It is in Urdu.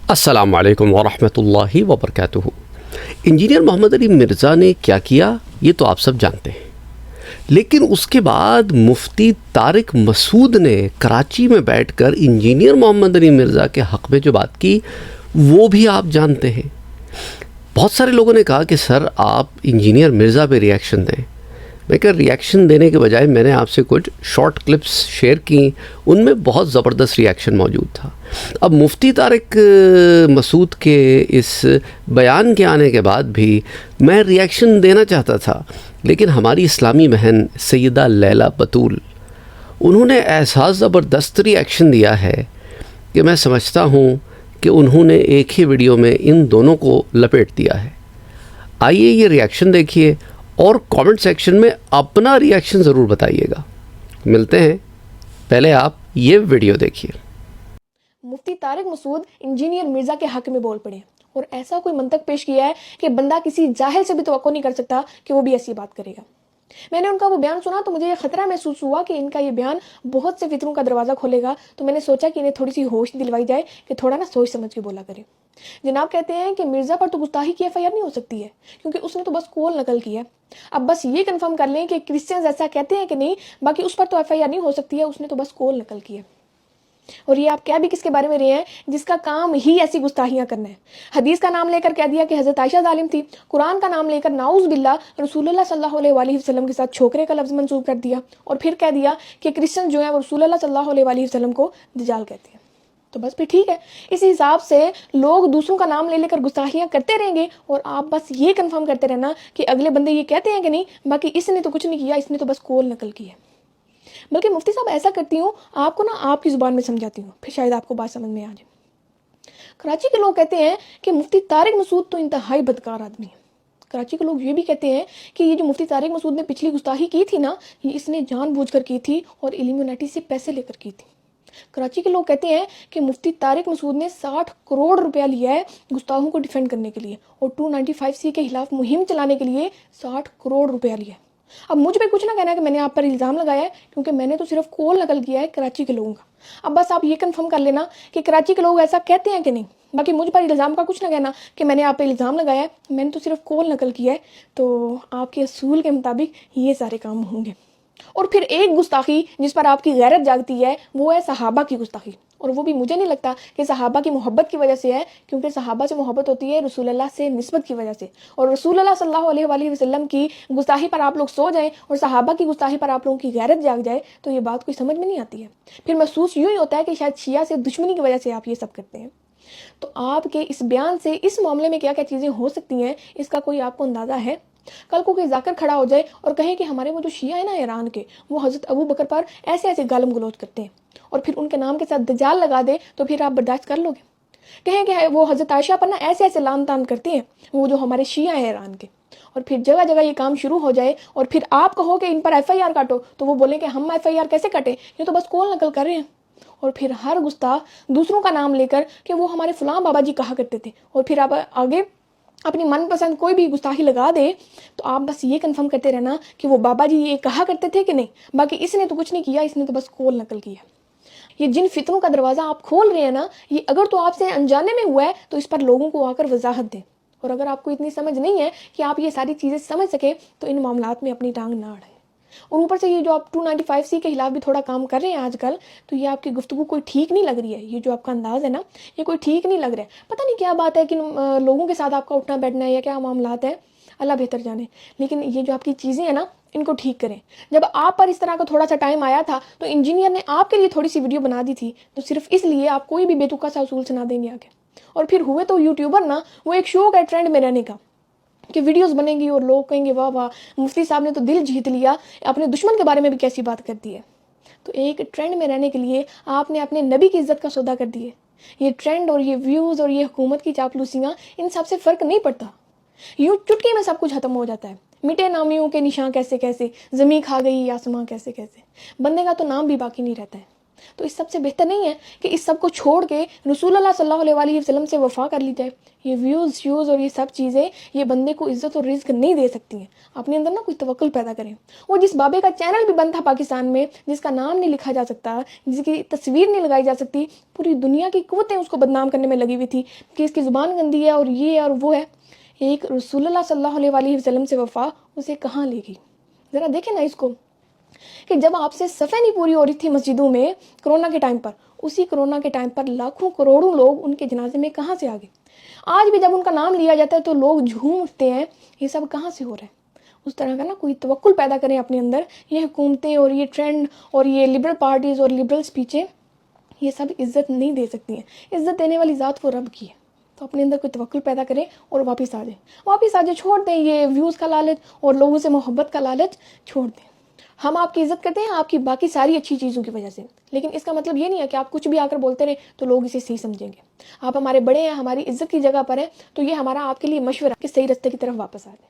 السلام علیکم ورحمۃ اللہ وبرکاتہ۔ انجینئر محمد علی مرزا نے کیا کیا یہ تو آپ سب جانتے ہیں، لیکن اس کے بعد مفتی طارق مسعود نے کراچی میں بیٹھ کر انجینئر محمد علی مرزا کے حق میں جو بات کی وہ بھی آپ جانتے ہیں۔ بہت سارے لوگوں نے کہا کہ سر آپ انجینئر مرزا پہ ری ایکشن دیں۔ میں کہ ری ایکشن دینے کے بجائے میں نے آپ سے کچھ شارٹ کلپس شیئر کی، ان میں بہت زبردست ری ایکشن موجود تھا۔ اب مفتی طارق مسعود کے اس بیان کے آنے کے بعد بھی میں ری ایکشن دینا چاہتا تھا، لیکن ہماری اسلامی بہن سیدہ لیلا بطول انہوں نے ایسا زبردست ری ایکشن دیا ہے کہ میں سمجھتا ہوں کہ انہوں نے ایک ہی ویڈیو میں ان دونوں کو لپیٹ دیا ہے۔ آئیے یہ ری ایکشن دیکھیے اور کامنٹ سیکشن میں اپنا ری ایکشن ضرور بتائیے گا۔ ملتے ہیں، پہلے آپ یہ ویڈیو دیکھیے۔ مفتی طارق مسعود انجینئر مرزا کے حق میں بول پڑے اور ایسا کوئی منطق پیش کیا ہے کہ بندہ کسی جاہل سے بھی توقع نہیں کر سکتا کہ وہ بھی ایسی بات کرے گا۔ میں نے ان کا وہ بیان سنا تو مجھے یہ خطرہ محسوس ہوا کہ ان کا یہ بیان بہت سے فطروں کا دروازہ کھولے گا، تو میں نے سوچا کہ انہیں تھوڑی سی ہوش دلوائی جائے کہ تھوڑا نا سوچ سمجھ کے بولا کرے۔ جناب کہتے ہیں کہ مرزا پر تو گستاخی کی ایف آئی آر نہیں ہو سکتی ہے کیونکہ اس نے تو بس کول نقل کی ہے۔ اب بس یہ کنفرم کر لیں کہ کرسچنز ایسا کہتے ہیں کہ نہیں، باقی اس پر تو ایف آئی آر نہیں ہو سکتی ہے، اس نے تو بس کول نقل کی ہے۔ اور یہ آپ کیا بھی کس کے بارے میں رہے ہیں جس کا کام ہی ایسی گستاخیاں کرنا ہے۔ حدیث کا نام لے کر کہہ دیا کہ حضرت عائشہ ظالم تھی، قرآن کا نام لے کر نعوذ باللہ رسول اللہ صلی اللہ علیہ وآلہ وسلم کے ساتھ چھوکرے کا لفظ منسوب کر دیا، اور پھر کہہ دیا کہ کرسچن جو ہیں وہ رسول اللہ صلی اللہ علیہ وآلہ وسلم کو دجال کہتے ہیں۔ تو بس پھر ٹھیک ہے، اسی حساب سے لوگ دوسروں کا نام لے کر گستاخیاں کرتے رہیں گے اور آپ بس یہ کنفرم کرتے رہنا کہ اگلے بندے یہ کہتے ہیں کہ نہیں، باقی اس نے تو کچھ نہیں کیا، اس نے تو بس کول نقل کی ہے۔ بلکہ مفتی صاحب ایسا کرتی ہوں، آپ کو نا آپ کی زبان میں سمجھاتی ہوں، پھر شاید آپ کو بات سمجھ میں آ جائے۔ کراچی کے لوگ کہتے ہیں کہ مفتی طارق مسعود تو انتہائی بدکار آدمی ہے۔ کراچی کے لوگ یہ بھی کہتے ہیں کہ یہ جو مفتی طارق مسعود نے پچھلی گستاخی کی تھی نا، یہ اس نے جان بوجھ کر کی تھی اور ایلیمونیٹی سے پیسے لے کر کی تھی۔ کراچی کے لوگ کہتے ہیں کہ مفتی طارق مسعود نے 60 کروڑ روپیہ لیا ہے گستاخوں کو ڈیفینڈ کرنے کے لیے، اور 295C کے خلاف مہم چلانے کے لیے 60 کروڑ روپیہ لیا ہے۔ اب مجھ پہ کچھ نہ کہنا ہے کہ میں نے آپ پر الزام لگایا ہے، کیونکہ میں نے تو صرف کول نقل کیا ہے کراچی کے لوگوں کا۔ اب بس آپ یہ کنفرم کر لینا کہ کراچی کے لوگ ایسا کہتے ہیں کہ نہیں، باقی مجھ پر الزام کا کچھ نہ کہنا کہ میں نے آپ پہ الزام لگایا ہے، میں نے تو صرف کول نقل کیا ہے۔ تو آپ کے اصول کے مطابق یہ سارے کام ہوں گے۔ اور پھر ایک گستاخی جس پر آپ کی غیرت جاگتی ہے وہ ہے صحابہ کی گستاخی، اور وہ بھی مجھے نہیں لگتا کہ صحابہ کی محبت کی وجہ سے ہے، کیونکہ صحابہ سے محبت ہوتی ہے رسول اللہ سے نسبت کی وجہ سے، اور رسول اللہ صلی اللہ علیہ وآلہ وسلم کی گستاخی پر آپ لوگ سو جائیں اور صحابہ کی گستاخی پر آپ لوگوں کی غیرت جاگ جائے تو یہ بات کوئی سمجھ میں نہیں آتی ہے۔ پھر محسوس یوں ہی ہوتا ہے کہ شاید شیعہ سے دشمنی کی وجہ سے آپ یہ سب کرتے ہیں۔ تو آپ کے اس بیان سے اس معاملے میں کیا کیا چیزیں ہو سکتی ہیں، اس کا کوئی آپ کو اندازہ ہے؟ کل کو کوئی ذاکر کھڑا ہو جائے اور کہے کہ ہمارے وہ جو شیعہ ہیں نا ایران کے، وہ حضرت ابو بکر پر ایسے ایسے گالم گلوچ کرتے ہیں، اور پھر ان کے نام کے ساتھ دجال لگا دے، تو پھر آپ برداشت کر لو گے؟ کہیں کہ وہ حضرت عائشہ پر نا ایسے ایسے لان تان کرتے ہیں وہ جو ہمارے شیعہ ہیں ایران کے، اور پھر جگہ جگہ یہ کام شروع ہو جائے اور پھر آپ کہو کہ ان پر ایف آئی آر کاٹو، تو وہ بولیں کہ ہم ایف آئی آر کیسے کٹیں، یہ تو بس کول نقل کر رہے ہیں۔ اور پھر ہر گستاخ دوسروں کا نام لے کر کہ وہ ہمارے فلاں بابا جی کہا کرتے تھے، اور پھر آپ آگے اپنی من پسند کوئی بھی گستاخی لگا دے، تو آپ بس یہ کنفرم کرتے رہنا کہ وہ بابا جی یہ کہا کرتے تھے کہ نہیں، باقی اس نے تو کچھ نہیں کیا، اس نے تو بس کول نقل کیا۔ یہ جن فتنوں کا دروازہ آپ کھول رہے ہیں نا، یہ اگر تو آپ سے انجانے میں ہوا ہے تو اس پر لوگوں کو آ کر وضاحت دیں، اور اگر آپ کو اتنی سمجھ نہیں ہے کہ آپ یہ ساری چیزیں سمجھ سکیں تو ان معاملات میں اپنی ٹانگ نہ اڑائیں۔ اور اوپر سے یہ جو آپ 295C کے خلاف بھی تھوڑا کام کر رہے ہیں آج کل، تو یہ آپ کی گفتگو کوئی ٹھیک نہیں لگ رہی ہے، یہ جو آپ کا انداز ہے نا یہ کوئی ٹھیک نہیں لگ رہا ہے۔ پتہ نہیں کیا بات ہے کہ لوگوں کے ساتھ آپ کا اٹھنا بیٹھنا ہے یا کیا معاملات ہیں، اللہ بہتر جانے، لیکن یہ جو آپ کی چیزیں ہیں نا ان کو ٹھیک کریں۔ جب آپ پر اس طرح کا تھوڑا سا ٹائم آیا تھا تو انجینئر نے آپ کے لیے تھوڑی سی ویڈیو بنا دی تھی، تو صرف اس لیے آپ کوئی بھی بے تکا سا اصول سنا دیں گے آگے، اور پھر ہوئے تو یوٹیوبر نا وہ ایک شوق ہے ٹرینڈ میں رہنے کا، کہ ویڈیوز بنے گی اور لوگ کہیں گے واہ واہ مفتی صاحب نے تو دل جیت لیا، اپنے دشمن کے بارے میں بھی کیسی بات کرتی ہے۔ تو ایک ٹرینڈ میں رہنے کے لیے آپ نے اپنے نبی کی عزت کا سودا کر دی ہے۔ یہ ٹرینڈ اور یہ ویوز اور یہ حکومت کی چاپلوسیاں، ان سب سے فرق نہیں پڑتا، یوں چٹکی میں سب کچھ ختم ہو جاتا ہے۔ مٹے نامیوں کے نشاں کیسے کیسے، زمین کھا گئی آسماں کیسے کیسے، بندے کا تو نام بھی باقی نہیں رہتا ہے۔ تو اس سب سے بہتر نہیں ہے کہ اس سب کو چھوڑ کے رسول اللہ صلی اللہ علیہ وسلم سے وفا کر لی جائے؟ یہ ویوز اور یہ سب چیزیں یہ بندے کو عزت اور رزق نہیں دے سکتی ہیں. اپنے اندر نا کوئی توکل پیدا کریں. وہ جس بابے کا چینل بھی بند تھا پاکستان میں، جس کا نام نہیں لکھا جا سکتا، جس کی تصویر نہیں لگائی جا سکتی، پوری دنیا کی قوتیں اس کو بدنام کرنے میں لگی ہوئی تھی کہ اس کی زبان گندی ہے اور یہ ہے اور وہ ہے، ایک رسول اللہ صلی اللہ علیہ وسلم سے وفا اسے کہاں لے گئی؟ ذرا دیکھیں نا اس کو، کہ جب آپ سے صفیں نہیں پوری ہو رہی تھی مسجدوں میں کرونا کے ٹائم پر، اسی کرونا کے ٹائم پر لاکھوں کروڑوں لوگ ان کے جنازے میں کہاں سے آ گئے؟ آج بھی جب ان کا نام لیا جاتا ہے تو لوگ جھوم اٹھتے ہیں. یہ سب کہاں سے ہو رہا ہے؟ اس طرح کا نا کوئی توکل پیدا کریں اپنے اندر. یہ حکومتیں اور یہ ٹرینڈ اور یہ لبرل پارٹیز اور لبرل اسپیچیں یہ سب عزت نہیں دے سکتی ہیں. عزت دینے والی ذات وہ رب کی ہے. تو اپنے اندر کوئی توکل پیدا کریں اور واپس آ جائیں، چھوڑ دیں یہ ویوز کا لالچ اور لوگوں سے محبت کا لالچ چھوڑ دیں. ہم آپ کی عزت کرتے ہیں آپ کی باقی ساری اچھی چیزوں کی وجہ سے، لیکن اس کا مطلب یہ نہیں ہے کہ آپ کچھ بھی آ کر بولتے رہیں تو لوگ اسے صحیح سمجھیں گے. آپ ہمارے بڑے ہیں، ہماری عزت کی جگہ پر ہیں، تو یہ ہمارا آپ کے لیے مشورہ کہ صحیح راستے کی طرف واپس آ جائیں.